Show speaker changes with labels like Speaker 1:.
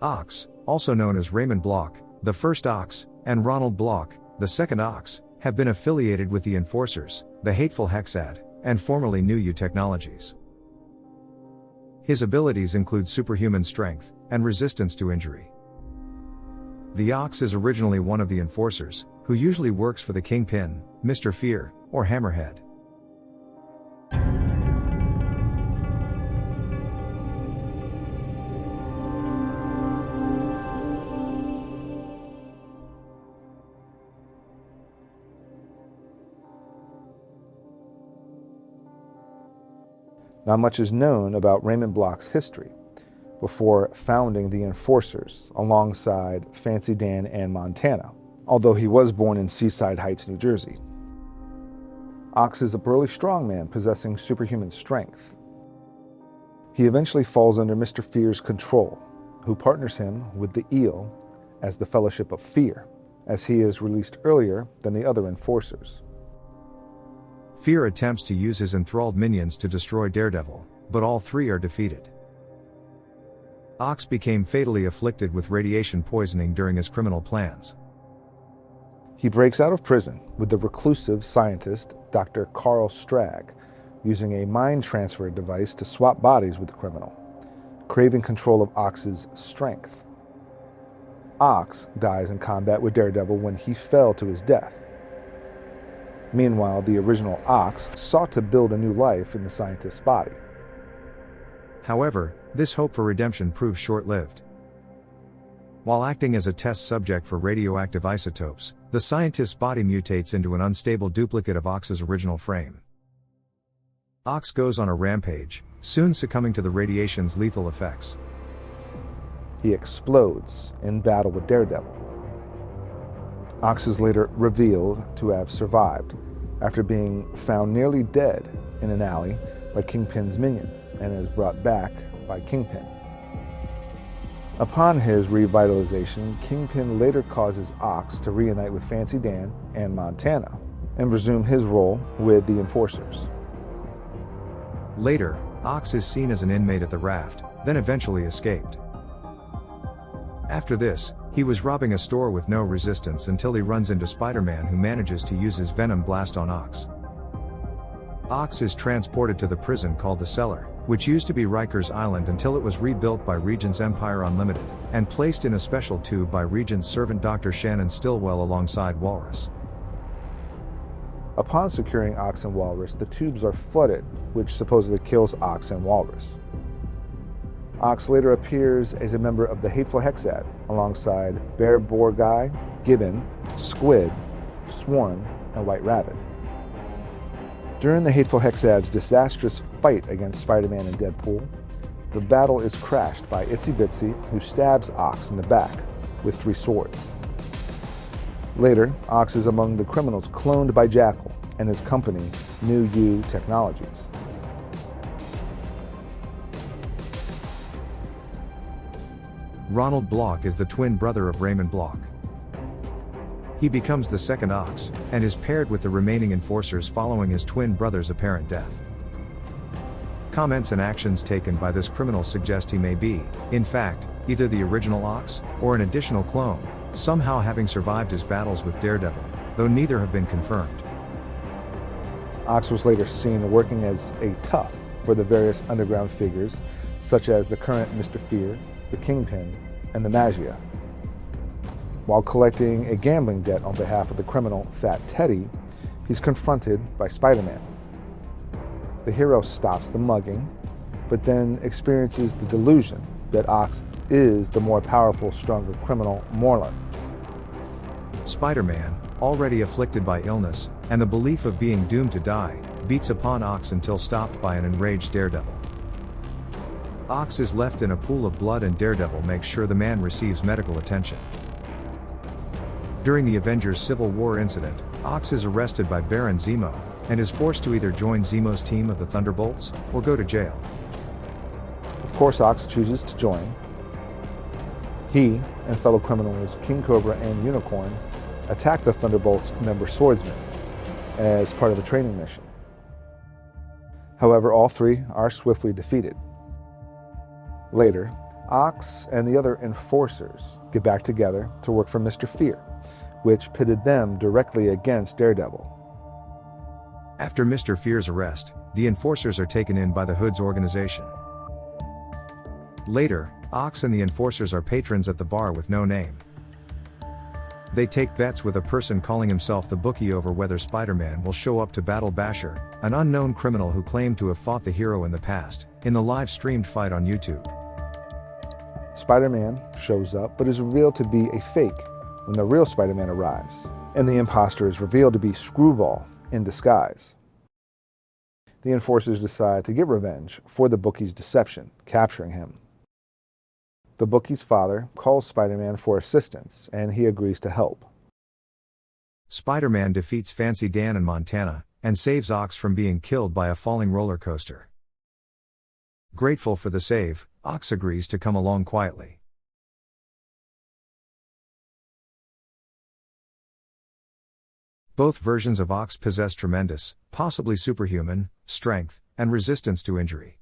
Speaker 1: Ox, also known as Raymond Block, the first Ox, and Ronald Block, the second Ox, have been affiliated with the Enforcers, the hateful Hexad, and formerly New U Technologies. His abilities include superhuman strength, and resistance to injury. The Ox is originally one of the Enforcers, who usually works for the Kingpin, Mr. Fear, or Hammerhead.
Speaker 2: Not much is known about Raymond Block's history before founding the Enforcers alongside Fancy Dan and Montana, although he was born in Seaside Heights, New Jersey. Ox is a burly strongman possessing superhuman strength. He eventually falls under Mr. Fear's control, who partners him with the Eel as the Fellowship of Fear, as he is released earlier than the other Enforcers.
Speaker 1: Fear attempts to use his enthralled minions to destroy Daredevil, but all three are defeated. Ox became fatally afflicted with radiation poisoning during his criminal plans.
Speaker 2: He breaks out of prison with the reclusive scientist Dr. Carl Strag, using a mind transfer device to swap bodies with the criminal, craving control of Ox's strength. Ox dies in combat with Daredevil when he fell to his death. Meanwhile, the original Ox sought to build a new life in the scientist's body.
Speaker 1: However, this hope for redemption proves short-lived. While acting as a test subject for radioactive isotopes, the scientist's body mutates into an unstable duplicate of Ox's original frame. Ox goes on a rampage, soon succumbing to the radiation's lethal effects.
Speaker 2: He explodes in battle with Daredevil. Ox is later revealed to have survived, after being found nearly dead in an alley by Kingpin's minions, and is brought back by Kingpin. Upon his revitalization, Kingpin later causes Ox to reunite with Fancy Dan and Montana, and resume his role with the Enforcers.
Speaker 1: Later, Ox is seen as an inmate at the raft, then eventually escaped. After this, he was robbing a store with no resistance until he runs into Spider-Man, who manages to use his venom blast on Ox. Ox is transported to the prison called the Cellar, which used to be Rikers Island until it was rebuilt by Regent's Empire Unlimited, and placed in a special tube by Regent's servant Dr. Shannon Stillwell alongside Walrus.
Speaker 2: Upon securing Ox and Walrus, the tubes are flooded, which supposedly kills Ox and Walrus. Ox later appears as a member of the hateful Hexad, alongside Bear Boar Guy, Gibbon, Squid, Swarm, and White Rabbit. During the hateful Hexad's disastrous fight against Spider-Man and Deadpool, the battle is crashed by Itsy Bitsy, who stabs Ox in the back with 3 swords. Later, Ox is among the criminals cloned by Jackal and his company, New U Technologies.
Speaker 1: Ronald Block is the twin brother of Raymond Block. He becomes the second Ox, and is paired with the remaining Enforcers following his twin brother's apparent death. Comments and actions taken by this criminal suggest he may be, in fact, either the original Ox, or an additional clone, somehow having survived his battles with Daredevil, though neither have been confirmed.
Speaker 2: Ox was later seen working as a tough for the various underground figures, such as the current Mr. Fear, the Kingpin, and the Magia. While collecting a gambling debt on behalf of the criminal Fat Teddy, he's confronted by Spider-Man. The hero stops the mugging, but then experiences the delusion that Ox is the more powerful, stronger criminal Morlun.
Speaker 1: Spider-Man, already afflicted by illness, and the belief of being doomed to die, beats upon Ox until stopped by an enraged Daredevil. Ox is left in a pool of blood and Daredevil makes sure the man receives medical attention. During the Avengers Civil War incident, Ox is arrested by Baron Zemo, and is forced to either join Zemo's team of the Thunderbolts, or go to jail.
Speaker 2: Of course, Ox chooses to join. He and fellow criminals King Cobra and Unicorn attack the Thunderbolts member swordsmen as part of the training mission. However, all 3 are swiftly defeated. Later, Ox and the other enforcers get back together to work for Mr. Fear, which pitted them directly against Daredevil.
Speaker 1: After Mr. Fear's arrest, the enforcers are taken in by the Hood's organization. Later, Ox and the enforcers are patrons at the bar with no name. They take bets with a person calling himself the Bookie over whether Spider-Man will show up to battle Basher, an unknown criminal who claimed to have fought the hero in the past, in the live-streamed fight on YouTube.
Speaker 2: Spider-Man shows up but is revealed to be a fake when the real Spider-Man arrives, and the imposter is revealed to be Screwball in disguise. The enforcers decide to get revenge for the Bookie's deception, capturing him. The Bookie's father calls Spider-Man for assistance, and he agrees to help.
Speaker 1: Spider-Man defeats Fancy Dan in Montana, and saves Ox from being killed by a falling roller coaster. Grateful for the save, Ox agrees to come along quietly. Both versions of Ox possess tremendous, possibly superhuman, strength, and resistance to injury.